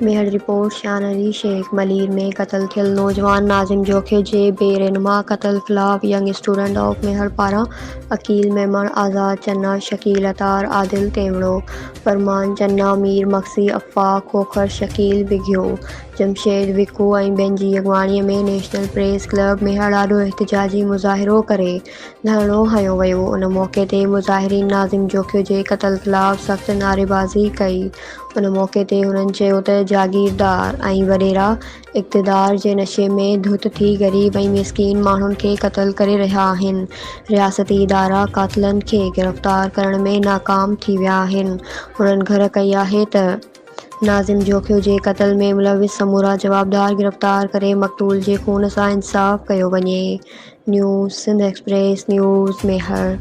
मेहर report शान अली शेख मलीर में क़त्ल थियल नौजवान नाज़िम जोखे जे बेरहनुमा क़त्ल ख़िलाफ़ यंग स्टूडेंट ऑफ मेहर पारां अकील मेमण आज़ाद चन्ना शकील अतार आदिल तेवड़ो फरमान चन्ना मीर मक्सी अफ़ाक खोखर शकील बिघियो जमशेद विक्कू ऐं ॿियनि जी अॻुवाणीअ में नेशनल प्रेस क्लब मेहर ॾाढो एहतिजाजी मुज़ाहिरो करे धरणो हंयो वियो। उन मौक़े ते मुज़ाहिरीन नाज़िम जोखे जे क़त्ल ख़िलाफ़ सख़्त नारेबाज़ी कई। उन मौक़े ते हुननि चयो त जागीरदार ऐं वॾेरा इक़्तिदार जे नशे में धुत थी ग़रीब ऐं मिस्कीन माण्हुनि खे क़त्ल करे रहिया आहिनि। रियासती इदारा क़ातिलनि खे गिरफ़्तार करण में नाकाम थी विया आहिनि। हुननि घर कई आहे त नाज़िम जोखे जे क़त्ल में मुलविस समूरा जवाबदार गिरफ़्तार करे मक़तूल जे खून सां इंसाफ़ कयो वञे। न्यूज़ सिंध एक्सप्रेस न्यूज़ मेहर।